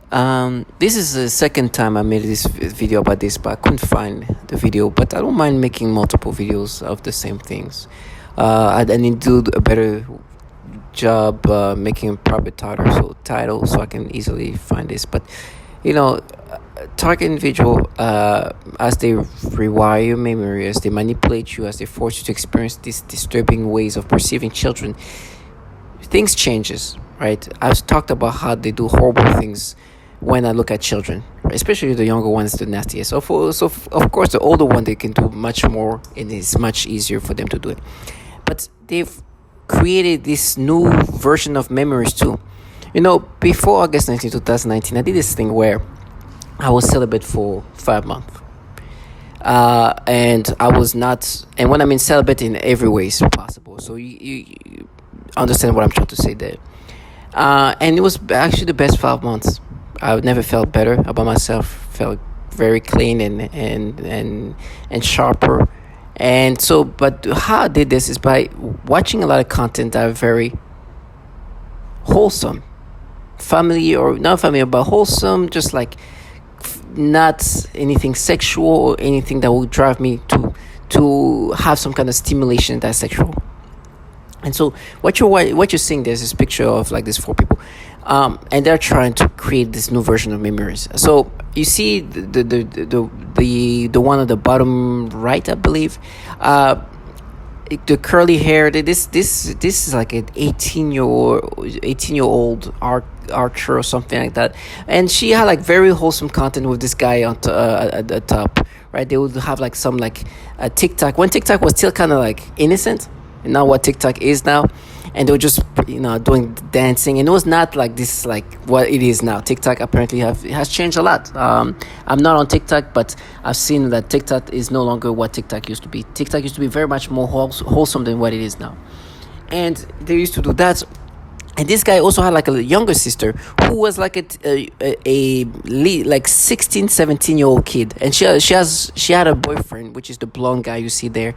This is the second time I made this video about this, but I couldn't find the video. But I don't mind making multiple videos of the same things. I need to do a better job making a proper title so I can easily find this. But you know, target individual as they rewire your memory, as they manipulate you, as they force you to experience these disturbing ways of perceiving children, things changes, right? I've talked about how they do horrible things when I look at children, especially the younger ones, the nastiest. Of course, the older one they can do much more, and it's much easier for them to do it. But they've created this new version of memories too. You know, before August 19, 2019, I did this thing where I was celibate for 5 months. And I was not, and when I mean celibate in every way is possible. So you understand what I'm trying to say there. And it was actually the best 5 months. I've never felt better about myself. Felt very clean and sharper. And so, but how I did this is by watching a lot of content that are very wholesome, family or not family, but wholesome, just like not anything sexual or anything that will drive me to have some kind of stimulation that's sexual. And so what you're seeing, there's this picture of like these four people, and they're trying to create this new version of memories. So you see the one at the bottom right, I believe, the curly hair. This is like an 18-year-old archer or something like that, and she had like very wholesome content with this guy at the top, right? They would have like some like a TikTok when TikTok was still kind of like innocent. Not what TikTok is now, and they were just doing dancing, and it was not like this like what it is now. TikTok apparently has changed a lot. I'm not on TikTok, but I've seen that TikTok is no longer what TikTok used to be. TikTok used to be very much more wholesome than what it is now, and they used to do that. And this guy also had like a younger sister who was like a like 16, 17-year-old kid, and she had a boyfriend, which is the blonde guy you see there,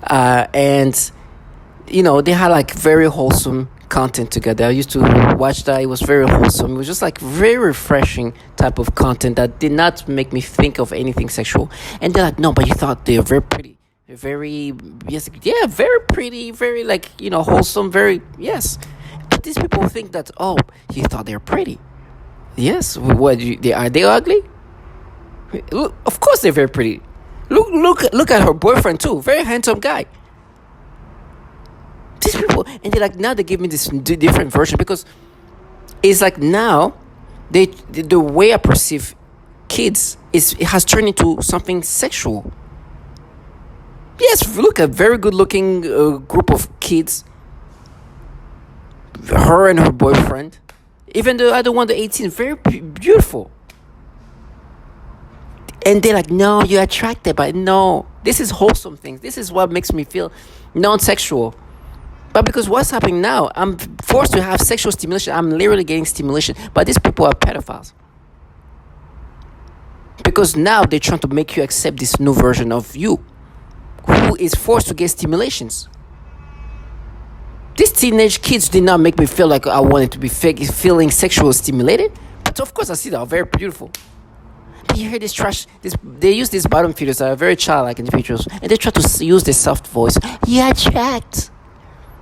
and they had like very wholesome content together. I used to watch that. It was very wholesome. It was just like very refreshing type of content that did not make me think of anything sexual. And they're like, no, but you thought they were very pretty. They're very, yes, yeah, very pretty, very like, wholesome, very, yes. But these people think that, oh, you thought they were pretty. Yes, are they ugly? Look, of course they're very pretty. Look at her boyfriend too. Very handsome guy. These people, and they're like, now they give me this different version, because it's like now the way I perceive kids it has turned into something sexual. Yes, look, a very good looking group of kids, her and her boyfriend, even the other one, the 18, very beautiful. And they're like, no, you're attracted, but no, this is wholesome things. This is what makes me feel non-sexual. But because what's happening now, I'm forced to have sexual stimulation. I'm literally getting stimulation. But these people are pedophiles. Because now they're trying to make you accept this new version of you, who is forced to get stimulations. These teenage kids did not make me feel like I wanted to be feeling sexually stimulated. But of course I see that are very beautiful. But you hear this trash, they use these bottom feeders that are very childlike individuals, and they try to use this soft voice. You attract.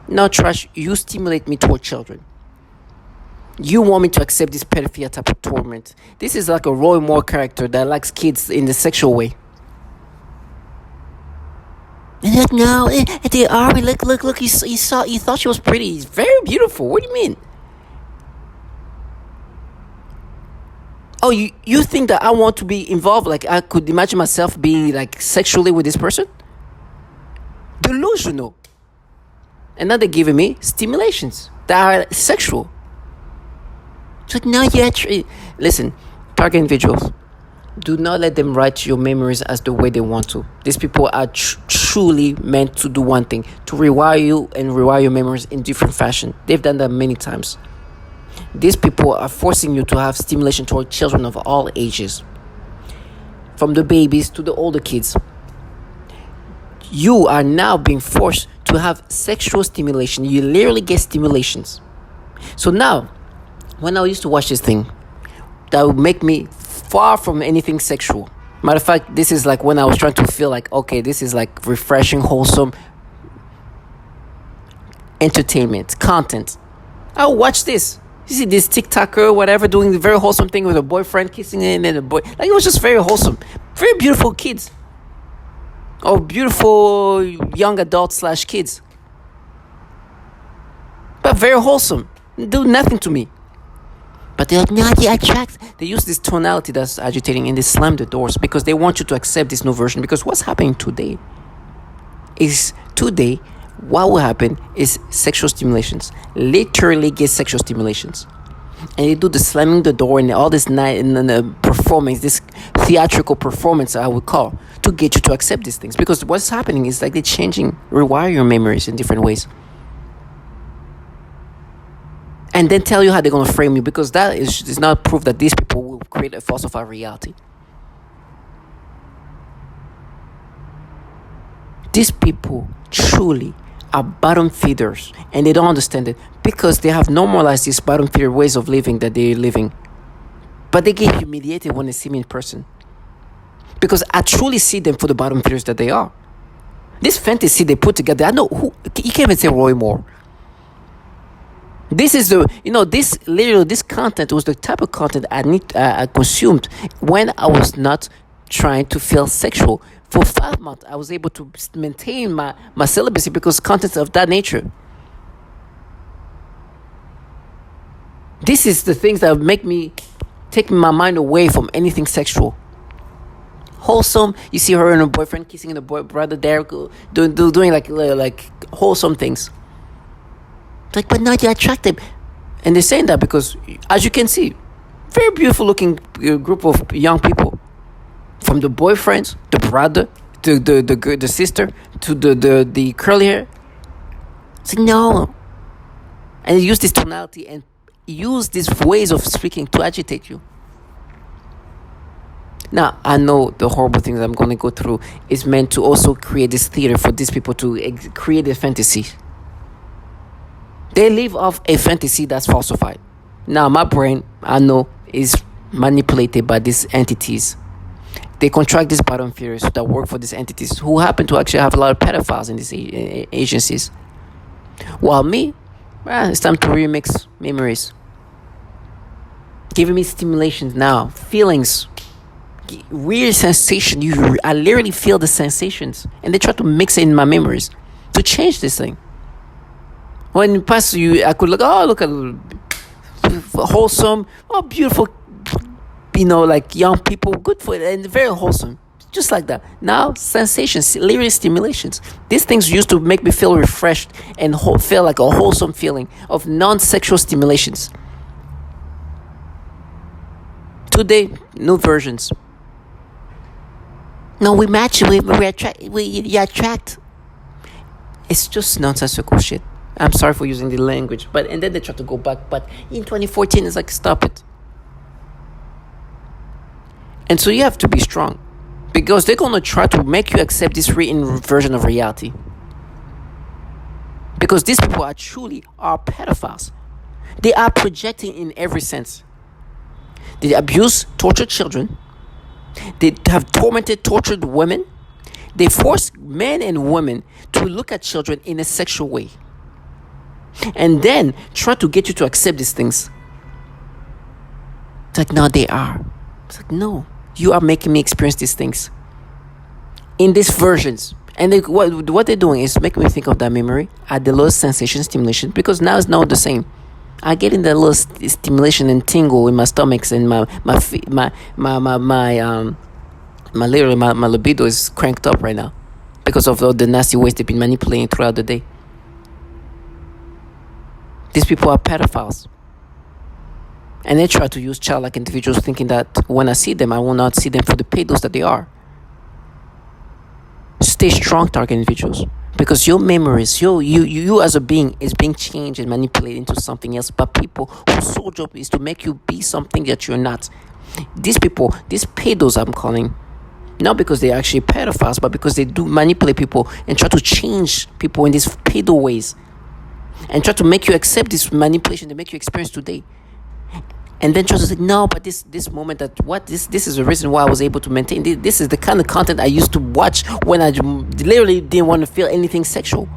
No, trash, you stimulate me toward children. You want me to accept this pedophilia type of torment. This is like a Roy Moore character that likes kids in the sexual way. And like, no, they are. Look, you thought she was pretty. It's very beautiful. What do you mean? Oh, you think that I want to be involved? Like, I could imagine myself being like sexually with this person? Delusional. And now they're giving me stimulations that are sexual. It's like, no, listen, target individuals. Do not let them write your memories as the way they want to. These people are truly meant to do one thing, to rewire you and rewire your memories in different fashion. They've done that many times. These people are forcing you to have stimulation toward children of all ages, from the babies to the older kids. You are now being forced to have sexual stimulation. You literally get stimulations. So now, when I used to watch this thing, that would make me far from anything sexual. Matter of fact, this is like when I was trying to feel like, okay, this is like refreshing, wholesome entertainment, content. I'll watch this. You see this TikToker, whatever, doing the very wholesome thing with a boyfriend, kissing him and a boy. Like, it was just very wholesome. Very beautiful kids. Or beautiful young adults / kids. But very wholesome. Do nothing to me. But they're like, no, they attract. They use this tonality that's agitating and they slam the doors because they want you to accept this new version. Because what's happening today what will happen is sexual stimulations. Literally get sexual stimulations. And they do the slamming the door and all this night and then the performance, this theatrical performance I would call, to get you to accept these things. Because what's happening is like they're changing, rewire your memories in different ways. And then tell you how they're going to frame you, because that is not proof that these people will create a falsified reality. These people truly are bottom feeders, and they don't understand it because they have normalized these bottom feeder ways of living that they're living. But they get humiliated when they see me in person, because I truly see them for the bottom feeders that they are. This fantasy they put together, I know who, you can't even say Roy Moore. This is this content was the type of content I consumed when I was not trying to feel sexual. For 5 months, I was able to maintain my celibacy because content of that nature. This is the things that make me take my mind away from anything sexual. Wholesome, you see her and her boyfriend kissing the brother there, doing like wholesome things. Like, but now you're attractive. And they're saying that because, as you can see, very beautiful looking group of young people. From the boyfriends, the brother, the sister, to the curly hair. It's like, no. And they use this tonality and use these ways of speaking to agitate you. Now, I know the horrible things I'm going to go through is meant to also create this theater for these people to create a fantasy. They live off a fantasy that's falsified. Now, my brain, I know, is manipulated by these entities. They contract these bottom feeders that work for these entities who happen to actually have a lot of pedophiles in these agencies. While me, it's time to remix memories. Giving me stimulations now, feelings, weird sensation. I literally feel the sensations. And they try to mix it in my memories to change this thing. When in the past, I could look at wholesome, beautiful, like young people, good for it, and very wholesome, just like that. Now, sensations, literally stimulations. These things used to make me feel refreshed and feel like a wholesome feeling of non-sexual stimulations. Today, new versions. No, we match, we attract. It's just nonsensical shit. I'm sorry for using the language, and then they try to go back. But in 2014, it's like, stop it. And so you have to be strong, because they're gonna try to make you accept this written version of reality. Because these people are pedophiles. They are projecting in every sense. They abuse, torture children. They have tortured women. They force men and women to look at children in a sexual way. And then try to get you to accept these things. It's like, no, they are. It's like, no, you are making me experience these things in these versions. And what they're doing is making me think of that memory at the lowest sensation stimulation, because now it's not the same. I get in the little stimulation and tingle in my stomachs, and my libido is cranked up right now because of all the nasty ways they've been manipulating throughout the day. These people are pedophiles. And they try to use childlike individuals, thinking that when I see them, I will not see them for the pedos that they are. Stay strong, target individuals. Because your memories, you as a being is being changed and manipulated into something else by people whose sole job is to make you be something that you're not. These people, these pedos I'm calling, not because they're actually pedophiles, but because they do manipulate people and try to change people in these pedo ways. And try to make you accept this manipulation they make you experience today. And then Trust was like, no, but this moment that what this is the reason why I was able to maintain this is the kind of content I used to watch when I literally didn't want to feel anything sexual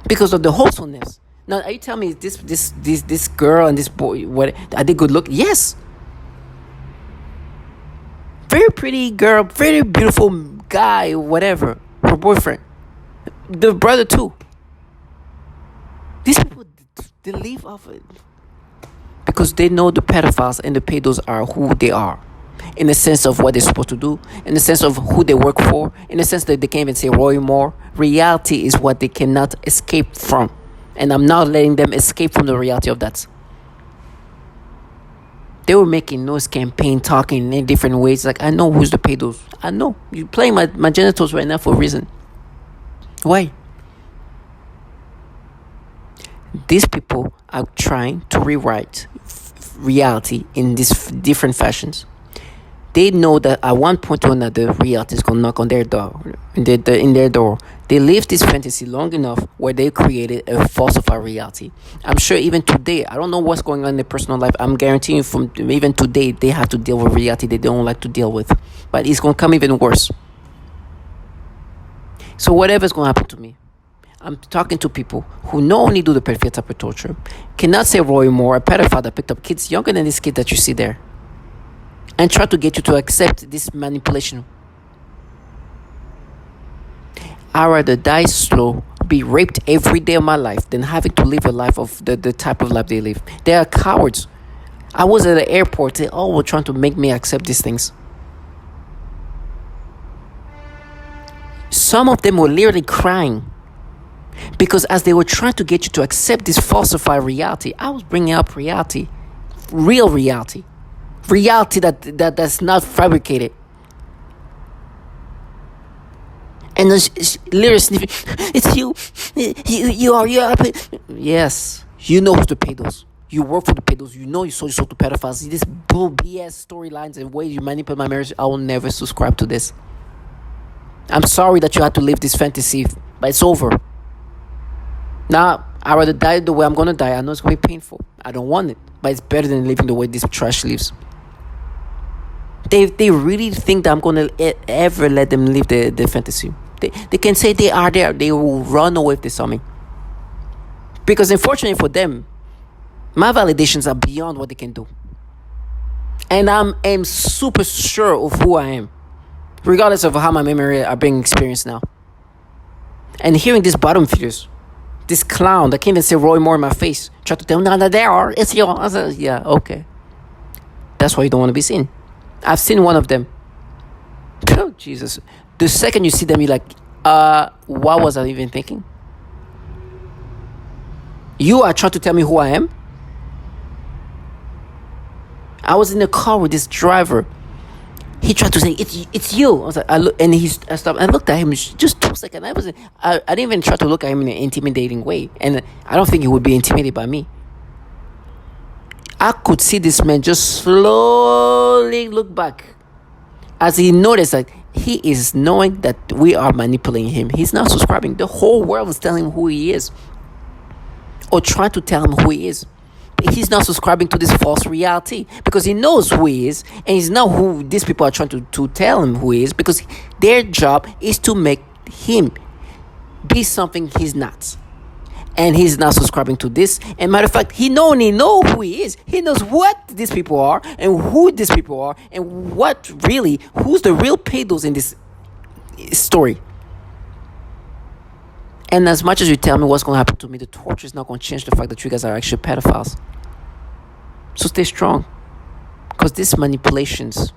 because of the wholesomeness. Now, are you telling me this girl and this boy, what are they good look? Yes, very pretty girl, very beautiful guy, whatever. Her boyfriend, the brother too. These people they live off it because they know the pedophiles and the pedos are who they are, in the sense of what they're supposed to do, in the sense of who they work for, in the sense that they can't even say Roy Moore. Reality is what they cannot escape from, and I'm not letting them escape from the reality of that. They were making noise campaign, talking in different ways. Like, I know who's the pedos. I know you playing my genitals right now for a reason. Why? These people are trying to rewrite reality in these different fashions. They know that at one point or another, reality is going to knock on their door. In their door. They lived this fantasy long enough where they created a falsified reality. I'm sure even today, I don't know what's going on in their personal life. I'm guaranteeing from even today, they have to deal with reality they don't like to deal with. But it's going to come even worse. So whatever's going to happen to me, I'm talking to people who not only do the pedophile type of torture, cannot say Roy Moore, a pedophile that picked up kids younger than this kid that you see there, and try to get you to accept this manipulation. I'd rather die slow, be raped every day of my life, than having to live a life of the type of life they live. They are cowards. I was at the airport, they all were trying to make me accept these things. Some of them were literally crying. Because as they were trying to get you to accept this falsified reality, I was bringing up reality. Real reality. Reality that's not fabricated. And then literally sniffing, it's you. You are. Yes. You know who's the pedos. You work for the pedos. You know you sold to pedophiles. This bull BS storylines and ways you manipulate my marriage. I will never subscribe to this. I'm sorry that you had to live this fantasy, but it's over. Now, I'd rather die the way I'm going to die. I know it's going to be painful. I don't want it. But it's better than living the way this trash lives. They really think that I'm going to ever let them live the fantasy. They can say they are there. They will run away if they saw me. Because unfortunately for them, my validations are beyond what they can do. And I'm super sure of who I am. Regardless of how my memory are being experienced now. And hearing these bottom feeders, this clown that can't even say Roy Moore in my face, try to tell me, no, there are, it's you. I said, yeah, okay. That's why you don't want to be seen. I've seen one of them. Oh, Jesus. The second you see them, you're like, what was I even thinking? You are trying to tell me who I am? I was in the car with this driver. He tried to say, it's you. I was like, I stopped. I looked at him just 2 seconds. I didn't even try to look at him in an intimidating way. And I don't think he would be intimidated by me. I could see this man just slowly look back as he noticed that he is knowing that we are manipulating him. He's not subscribing. The whole world is telling him who he is, or trying to tell him who he is. But he's not subscribing to this false reality because he knows who he is, and he's not who these people are trying to tell him who he is, because their job is to make him be something he's not. And he's not subscribing to this. And matter of fact, he not only knows who he is, he knows what these people are and who these people are and who's the real pedos in this story. And as much as you tell me what's going to happen to me, the torture is not going to change the fact that you guys are actually pedophiles. So stay strong. Because this manipulations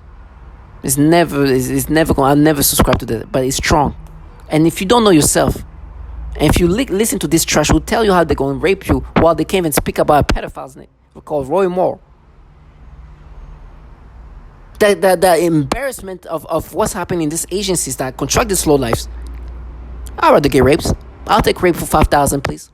is never going, I'll never subscribe to that, but it's strong. And if you don't know yourself, and if you listen to this trash who tell you how they're going to rape you while they can't even speak about a pedophile's name called Roy Moore, the embarrassment of what's happening in these agencies that contract these slow lives, I'd rather get raped. I'll take rape for $5,000, please.